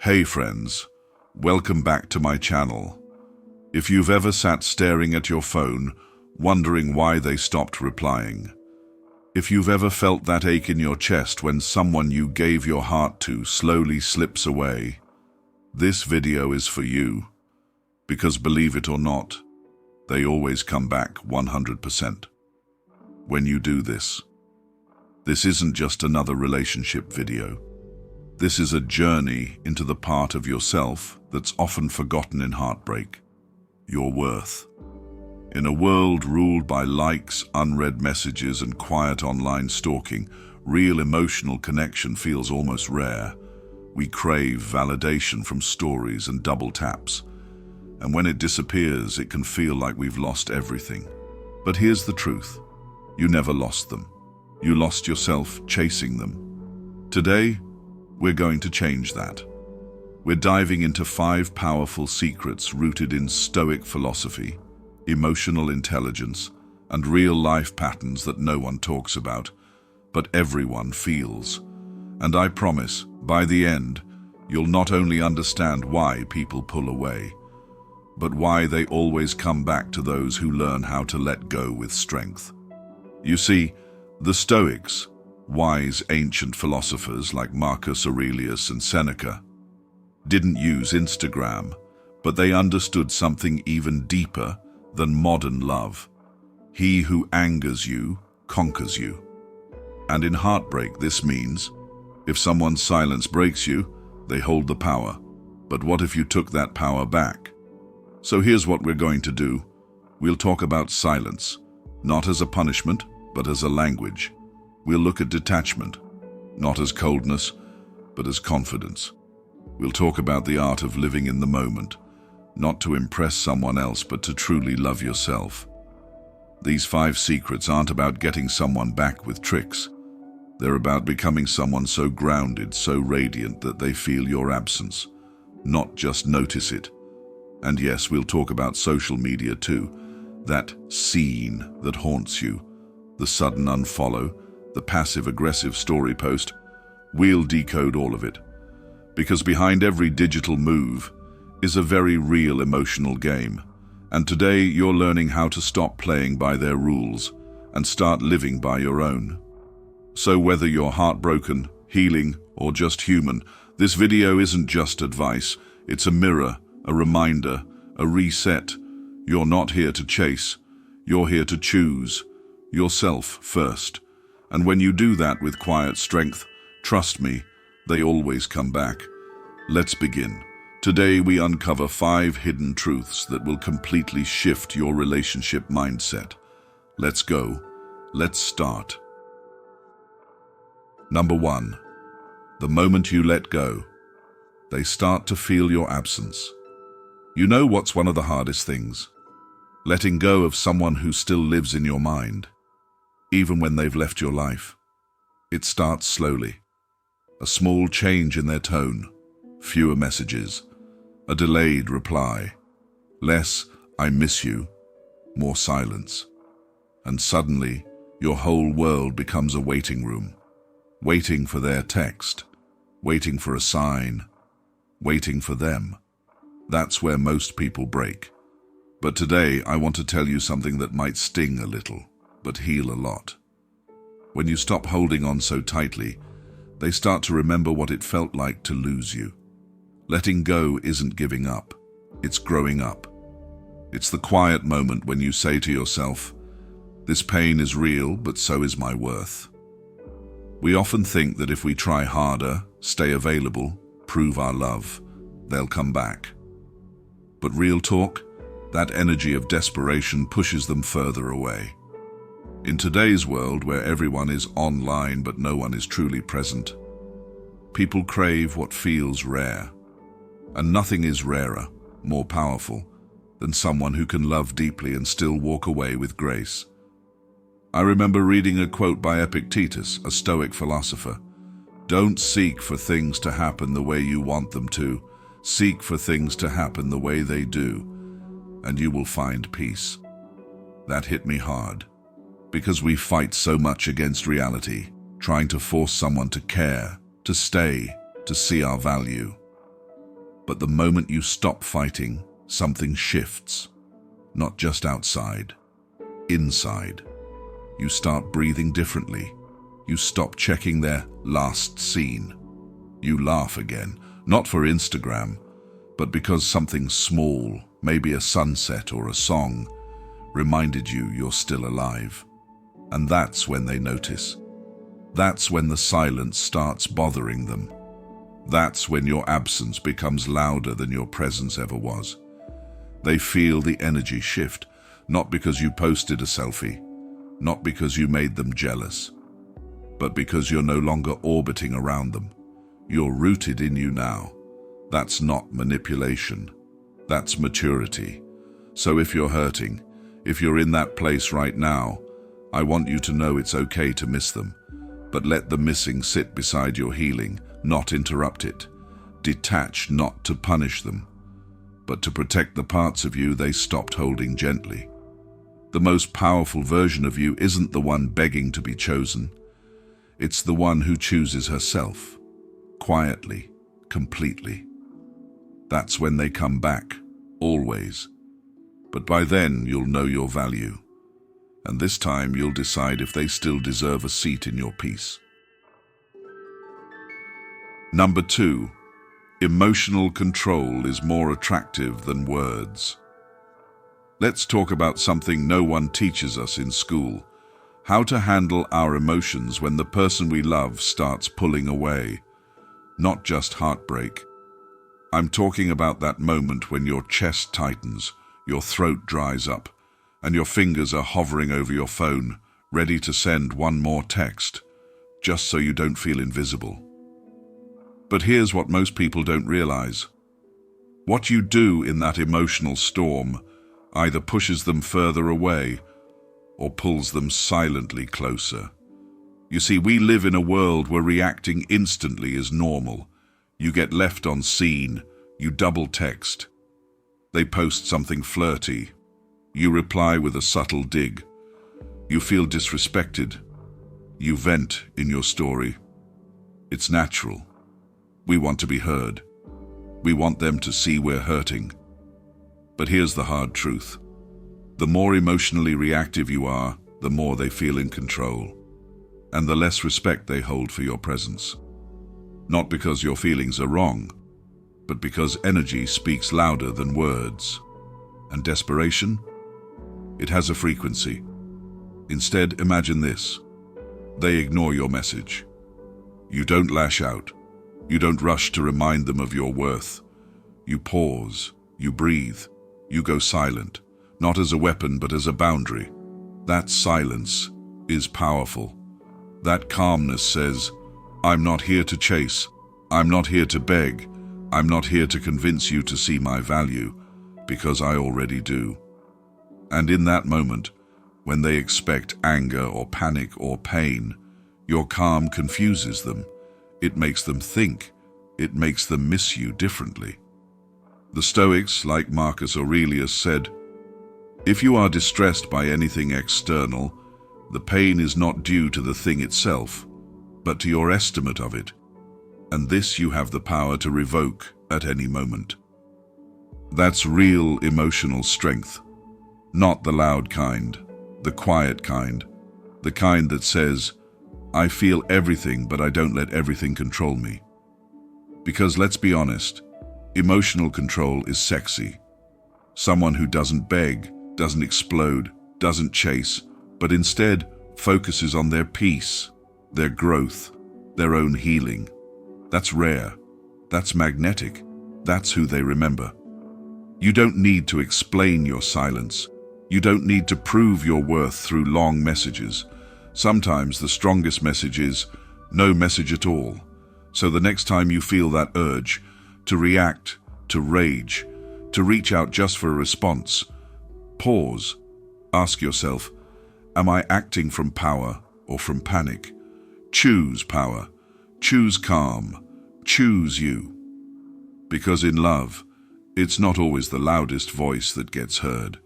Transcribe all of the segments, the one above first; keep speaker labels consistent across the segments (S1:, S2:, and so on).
S1: Hey friends, welcome back to my channel. If you've ever sat staring at your phone, wondering why they stopped replying, if you've ever felt that ache in your chest when someone you gave your heart to slowly slips away, this video is for you. Because believe it or not, they always come back 100%. When you do this isn't just another relationship video. This is a journey into the part of yourself that's often forgotten in heartbreak, your worth. In a world ruled by likes, unread messages, and quiet online stalking, real emotional connection feels almost rare. We crave validation from stories and double taps. And when it disappears, it can feel like we've lost everything. But here's the truth. You never lost them. You lost yourself chasing them. Today, we're going to change that. We're diving into 5 powerful secrets rooted in Stoic philosophy, emotional intelligence, and real-life patterns that no one talks about, but everyone feels. And I promise, by the end, you'll not only understand why people pull away, but why they always come back to those who learn how to let go with strength. You see, the Stoics, wise ancient philosophers like Marcus Aurelius and Seneca, didn't use Instagram, but they understood something even deeper than modern love. He who angers you conquers you. And in heartbreak, this means, if someone's silence breaks you, they hold the power. But what if you took that power back? So here's what we're going to do. We'll talk about silence, not as a punishment, but as a language. We'll look at detachment, not as coldness, but as confidence. We'll talk about the art of living in the moment, not to impress someone else, but to truly love yourself. These 5 secrets aren't about getting someone back with tricks. They're about becoming someone so grounded, so radiant that they feel your absence, not just notice it. And yes, we'll talk about social media too, that scene that haunts you, the sudden unfollow, the passive-aggressive story post. We'll decode all of it. Because behind every digital move is a very real emotional game. And today you're learning how to stop playing by their rules and start living by your own. So whether you're heartbroken, healing, or just human, this video isn't just advice. It's a mirror, a reminder, a reset. You're not here to chase. You're here to choose yourself first. And when you do that with quiet strength, trust me, they always come back. Let's begin. Today we uncover 5 hidden truths that will completely shift your relationship mindset. Let's go. Let's start. Number 1. The moment you let go, they start to feel your absence. You know what's one of the hardest things? Letting go of someone who still lives in your mind. Even when they've left your life. It starts slowly. A small change in their tone, fewer messages, a delayed reply, less "I miss you," more silence. And suddenly, your whole world becomes a waiting room, waiting for their text, waiting for a sign, waiting for them. That's where most people break. But today, I want to tell you something that might sting a little, but heal a lot. When you stop holding on so tightly, they start to remember what it felt like to lose you. Letting go isn't giving up, it's growing up. It's the quiet moment when you say to yourself, "This pain is real, but so is my worth." We often think that if we try harder, stay available, prove our love, they'll come back. But real talk, that energy of desperation pushes them further away. In today's world where everyone is online but no one is truly present, people crave what feels rare. And nothing is rarer, more powerful, than someone who can love deeply and still walk away with grace. I remember reading a quote by Epictetus, a Stoic philosopher. "Don't seek for things to happen the way you want them to. Seek for things to happen the way they do, and you will find peace." That hit me hard. Because we fight so much against reality, trying to force someone to care, to stay, to see our value. But the moment you stop fighting, something shifts. Not just outside, inside. You start breathing differently. You stop checking their last seen. You laugh again, not for Instagram, but because something small, maybe a sunset or a song, reminded you you're still alive. And that's when they notice. That's when the silence starts bothering them. That's when your absence becomes louder than your presence ever was. They feel the energy shift, not because you posted a selfie, not because you made them jealous, but because you're no longer orbiting around them. You're rooted in you now. That's not manipulation. That's maturity. So if you're hurting, if you're in that place right now, I want you to know it's okay to miss them, but let the missing sit beside your healing, not interrupt it. Detach not to punish them, but to protect the parts of you they stopped holding gently. The most powerful version of you isn't the one begging to be chosen. It's the one who chooses herself, quietly, completely. That's when they come back, always. But by then you'll know your value. And this time you'll decide if they still deserve a seat in your peace. Number 2, emotional control is more attractive than words. Let's talk about something no one teaches us in school: how to handle our emotions when the person we love starts pulling away. Not just heartbreak. I'm talking about that moment when your chest tightens, your throat dries up, and your fingers are hovering over your phone, ready to send one more text, just so you don't feel invisible. But here's what most people don't realize. What you do in that emotional storm either pushes them further away or pulls them silently closer. You see, we live in a world where reacting instantly is normal. You get left on scene, you double text. They post something flirty. You reply with a subtle dig. You feel disrespected. You vent in your story. It's natural. We want to be heard. We want them to see we're hurting. But here's the hard truth. The more emotionally reactive you are, the more they feel in control, and the less respect they hold for your presence. Not because your feelings are wrong, but because energy speaks louder than words. And desperation? It has a frequency. Instead, imagine this. They ignore your message. You don't lash out. You don't rush to remind them of your worth. You pause. You breathe. You go silent. Not as a weapon, but as a boundary. That silence is powerful. That calmness says, I'm not here to chase. I'm not here to beg. I'm not here to convince you to see my value, because I already do. And in that moment, when they expect anger or panic or pain, your calm confuses them. It makes them think. It makes them miss you differently. The Stoics, like Marcus Aurelius, said, if you are distressed by anything external, the pain is not due to the thing itself, but to your estimate of it. And this you have the power to revoke at any moment. That's real emotional strength. Not the loud kind, the quiet kind, the kind that says, I feel everything, but I don't let everything control me. Because let's be honest, emotional control is sexy. Someone who doesn't beg, doesn't explode, doesn't chase, but instead focuses on their peace, their growth, their own healing. That's rare. That's magnetic. That's who they remember. You don't need to explain your silence. You don't need to prove your worth through long messages. Sometimes the strongest message is no message at all. So the next time you feel that urge to react, to rage, to reach out just for a response, pause. Ask yourself, am I acting from power or from panic? Choose power. Choose calm. Choose you. Because in love, it's not always the loudest voice that gets heard.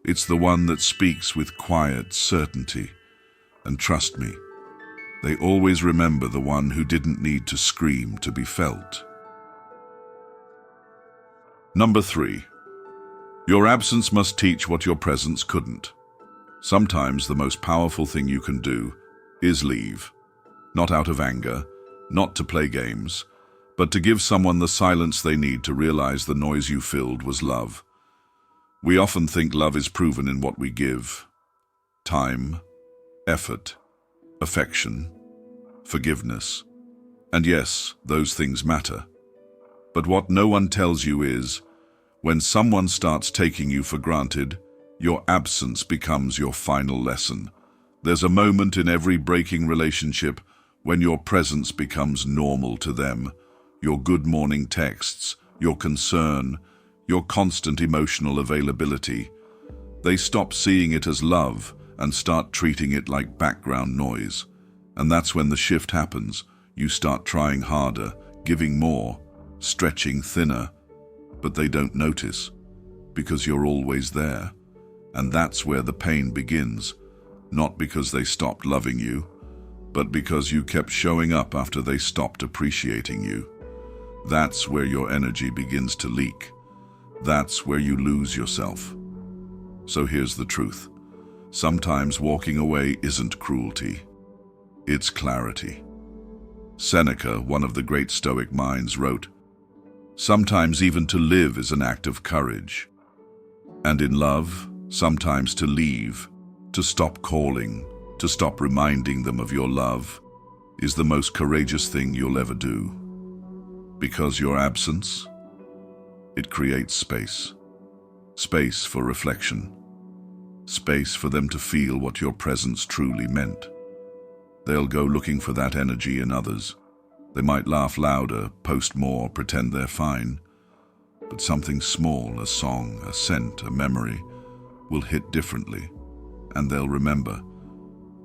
S1: It's the one that speaks with quiet certainty. And trust me, they always remember the one who didn't need to scream to be felt. Number 3. Your absence must teach what your presence couldn't. Sometimes the most powerful thing you can do is leave. Not out of anger, not to play games, but to give someone the silence they need to realize the noise you filled was love. We often think love is proven in what we give. Time, effort, affection, forgiveness. And yes, those things matter. But what no one tells you is, when someone starts taking you for granted, your absence becomes your final lesson. There's a moment in every breaking relationship when your presence becomes normal to them. Your good morning texts, your concern, your constant emotional availability. They stop seeing it as love and start treating it like background noise. And that's when the shift happens. You start trying harder, giving more, stretching thinner, but they don't notice because you're always there. And that's where the pain begins, not because they stopped loving you, but because you kept showing up after they stopped appreciating you. That's where your energy begins to leak. That's where you lose yourself. So here's the truth. Sometimes walking away isn't cruelty. It's clarity. Seneca, one of the great Stoic minds, wrote, "Sometimes even to live is an act of courage." And in love, sometimes to leave, to stop calling, to stop reminding them of your love, is the most courageous thing you'll ever do. Because your absence, it creates space. Space for reflection. Space for them to feel what your presence truly meant. They'll go looking for that energy in others. They might laugh louder, post more, pretend they're fine. But something small, a song, a scent, a memory, will hit differently. And they'll remember,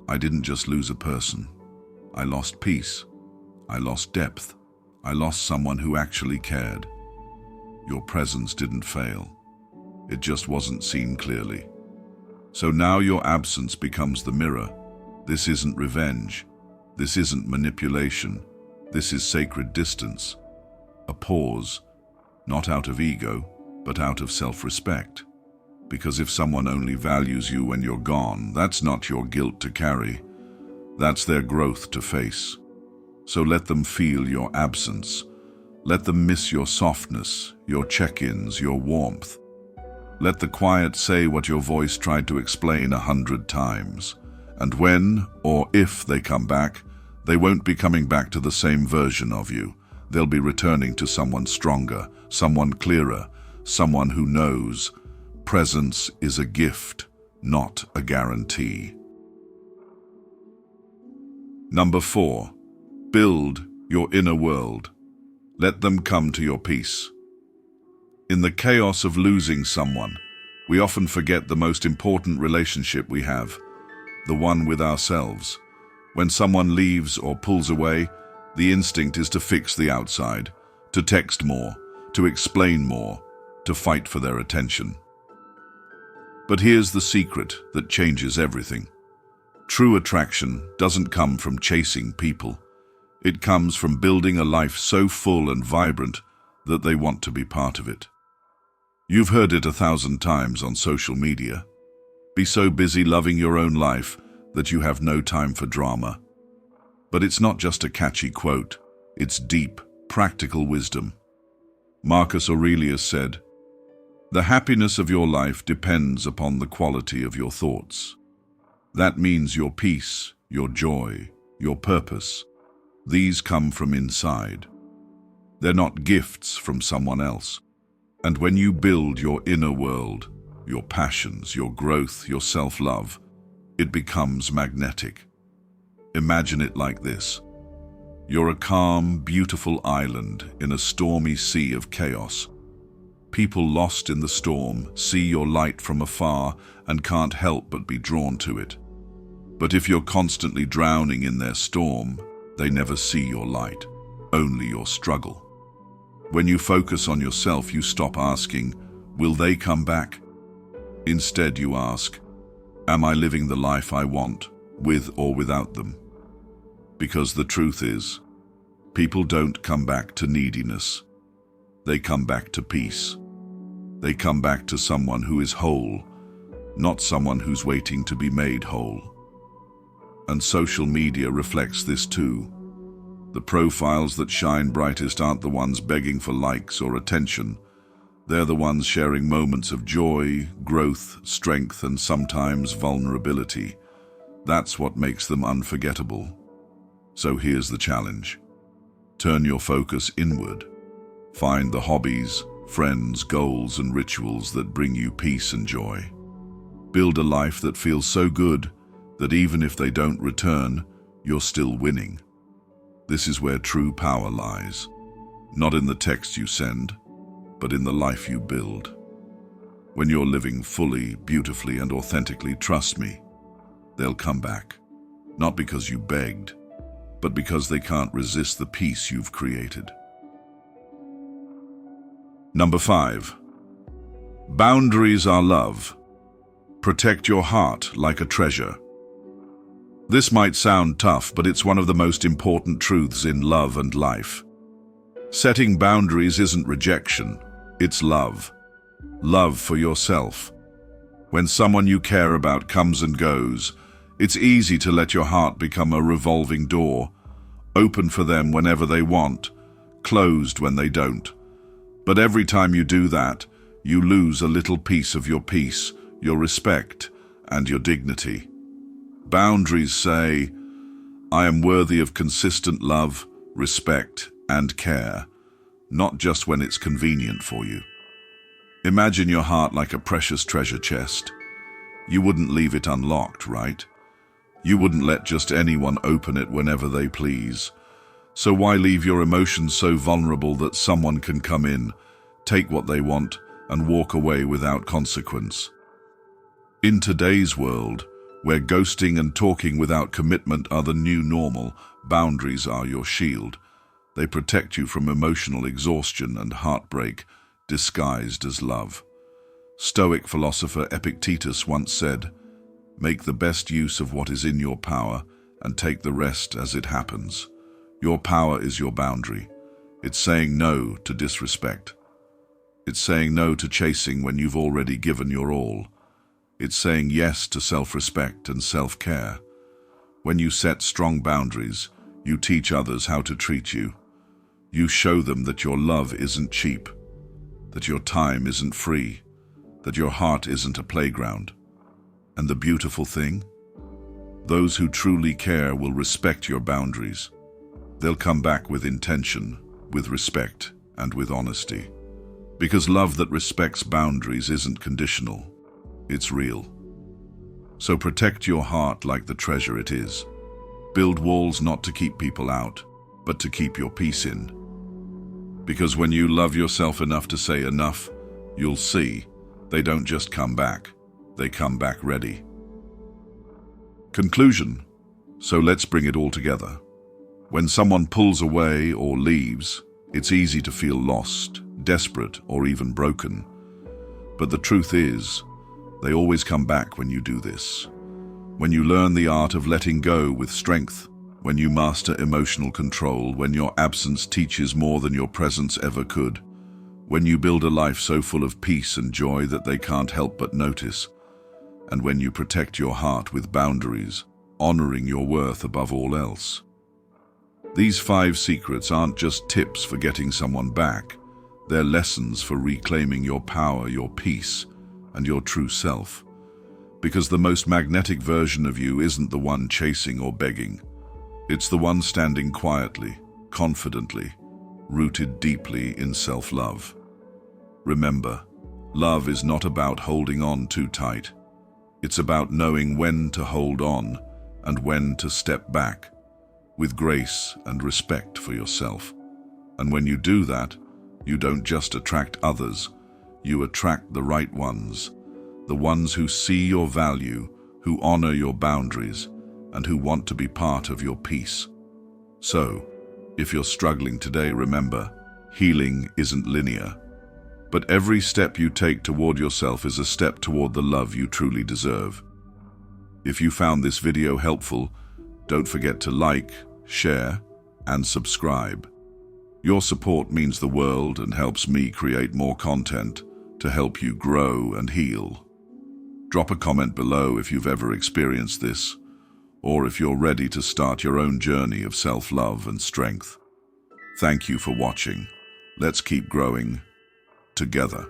S1: I didn't just lose a person. I lost peace. I lost depth. I lost someone who actually cared. Your presence didn't fail. It just wasn't seen clearly. So now your absence becomes the mirror. This isn't revenge. This isn't manipulation. This is sacred distance. A pause, not out of ego, but out of self-respect. Because if someone only values you when you're gone, that's not your guilt to carry. That's their growth to face. So let them feel your absence. Let them miss your softness, your check-ins, your warmth. Let the quiet say what your voice tried to explain 100 times. And when, or if they come back, they won't be coming back to the same version of you. They'll be returning to someone stronger, someone clearer, someone who knows. Presence is a gift, not a guarantee. Number 4. Build your inner world. Let them come to your peace. In the chaos of losing someone, we often forget the most important relationship we have, the one with ourselves. When someone leaves or pulls away, the instinct is to fix the outside, to text more, to explain more, to fight for their attention. But here's the secret that changes everything. True attraction doesn't come from chasing people. It comes from building a life so full and vibrant that they want to be part of it. You've heard it 1,000 times on social media. Be so busy loving your own life that you have no time for drama. But it's not just a catchy quote. It's deep, practical wisdom. Marcus Aurelius said, "The happiness of your life depends upon the quality of your thoughts." That means your peace, your joy, your purpose. These come from inside. They're not gifts from someone else. And when you build your inner world, your passions, your growth, your self-love, it becomes magnetic. Imagine it like this. You're a calm, beautiful island in a stormy sea of chaos. People lost in the storm see your light from afar and can't help but be drawn to it. But if you're constantly drowning in their storm, they never see your light, only your struggle. When you focus on yourself, you stop asking, will they come back? Instead, you ask, am I living the life I want, with or without them? Because the truth is, people don't come back to neediness. They come back to peace. They come back to someone who is whole, not someone who's waiting to be made whole. And social media reflects this too. The profiles that shine brightest aren't the ones begging for likes or attention. They're the ones sharing moments of joy, growth, strength, and sometimes vulnerability. That's what makes them unforgettable. So here's the challenge. Turn your focus inward. Find the hobbies, friends, goals, and rituals that bring you peace and joy. Build a life that feels so good that even if they don't return, you're still winning. This is where true power lies. Not in the text you send, but in the life you build. When you're living fully, beautifully, and authentically, trust me, they'll come back. Not because you begged, but because they can't resist the peace you've created. Number 5. Boundaries are love. Protect your heart like a treasure. This might sound tough, but it's one of the most important truths in love and life. Setting boundaries isn't rejection, it's love. Love for yourself. When someone you care about comes and goes, it's easy to let your heart become a revolving door, open for them whenever they want, closed when they don't. But every time you do that, you lose a little piece of your peace, your respect, and your dignity. Boundaries say, I am worthy of consistent love, respect, and care, not just when it's convenient for you. Imagine your heart like a precious treasure chest. You wouldn't leave it unlocked, right? You wouldn't let just anyone open it whenever they please. So why leave your emotions so vulnerable that someone can come in, take what they want, and walk away without consequence? In today's world, where ghosting and talking without commitment are the new normal, boundaries are your shield. They protect you from emotional exhaustion and heartbreak, disguised as love. Stoic philosopher Epictetus once said, "Make the best use of what is in your power and take the rest as it happens." Your power is your boundary. It's saying no to disrespect. It's saying no to chasing when you've already given your all. It's saying yes to self-respect and self-care. When you set strong boundaries, you teach others how to treat you. You show them that your love isn't cheap, that your time isn't free, that your heart isn't a playground. And the beautiful thing? Those who truly care will respect your boundaries. They'll come back with intention, with respect, and with honesty. Because love that respects boundaries isn't conditional. It's real. So protect your heart like the treasure it is. Build walls not to keep people out, but to keep your peace in. Because when you love yourself enough to say enough, you'll see, they don't just come back, they come back ready. Conclusion. So let's bring it all together. When someone pulls away or leaves, it's easy to feel lost, desperate, or even broken. But the truth is, they always come back when you do this. When you learn the art of letting go with strength, when you master emotional control, when your absence teaches more than your presence ever could, when you build a life so full of peace and joy that they can't help but notice, and when you protect your heart with boundaries, honoring your worth above all else. These 5 secrets aren't just tips for getting someone back. They're lessons for reclaiming your power, your peace, and your true self. Because the most magnetic version of you isn't the one chasing or begging. It's the one standing quietly, confidently, rooted deeply in self-love. Remember, love is not about holding on too tight. It's about knowing when to hold on and when to step back, with grace and respect for yourself. And when you do that, you don't just attract others, you attract the right ones, the ones who see your value, who honor your boundaries, and who want to be part of your peace. So, if you're struggling today, remember, healing isn't linear. But every step you take toward yourself is a step toward the love you truly deserve. If you found this video helpful, don't forget to like, share, and subscribe. Your support means the world and helps me create more content to help you grow and heal. Drop a comment below if you've ever experienced this, or if you're ready to start your own journey of self-love and strength. Thank you for watching. Let's keep growing together.